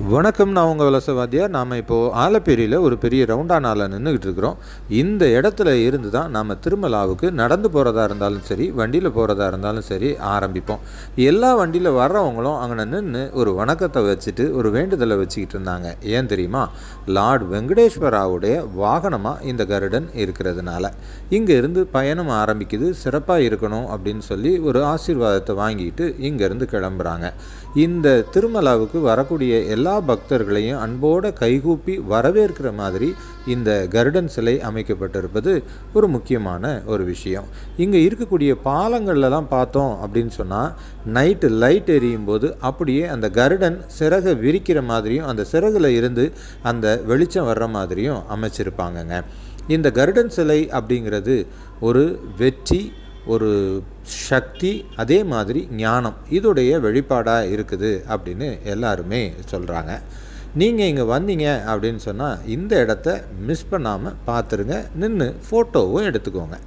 வணக்கம். நான் உங்கள் வலசவாதியார். நாம் இப்போது ஆலப்பேரியில் ஒரு பெரிய ரவுண்டானாவில் நின்றுக்கிட்டு இருக்கிறோம். இந்த இடத்துல இருந்து தான் நாம் திருமலாவுக்கு நடந்து போகிறதா இருந்தாலும் சரி, வண்டியில் போகிறதா இருந்தாலும் சரி ஆரம்பிப்போம். எல்லா வண்டியில் வர்றவங்களும் அங்கே நின்று ஒரு வணக்கத்தை வச்சுட்டு ஒரு வேண்டுதலை வச்சுக்கிட்டு இருந்தாங்க. ஏன் தெரியுமா? லார்ட் வெங்கடேஸ்வராவுடைய வாகனமாக இந்த கருடன் இருக்கிறதுனால இங்கே இருந்து பயணம் ஆரம்பிக்குது. சிறப்பாக இருக்கணும் அப்படின்னு சொல்லி ஒரு ஆசீர்வாதத்தை வாங்கிட்டு இங்கேருந்து கிளம்புறாங்க. இந்த திருமலாவுக்கு வரக்கூடிய எல்லா பக்தர்களையும் அன்போடு கைகூப்பி வரவேற்கிற மாதிரி இந்த கருடன் சிலை அமைக்கப்பட்டிருப்பது ஒரு முக்கியமான ஒரு விஷயம். இங்கே இருக்கக்கூடிய பாலங்கள்லாம் பார்த்தோம் அப்படின்னு சொன்னால் நைட்டு லைட் எரியும் போது அப்படியே அந்த கருடன் சிறகை விரிக்கிற மாதிரியும் அந்த சிறகுல இருந்து அந்த வெளிச்சம் வர்ற மாதிரியும் அமைச்சிருப்பாங்கங்க. இந்த கருடன் சிலை அப்படிங்கிறது ஒரு வெற்றி, ஒரு சக்தி, அதே மாதிரி ஞானம், இதோடைய வெளிப்பாடாக இருக்குது அப்படின்னு எல்லாருமே சொல்கிறாங்க. நீங்கள் இங்கே வந்தீங்க அப்படின்னு சொன்னால் இந்த இடத்த மிஸ் பண்ணாமல் பார்த்துருங்க. நின்று ஃபோட்டோவும் எடுத்துக்கோங்க.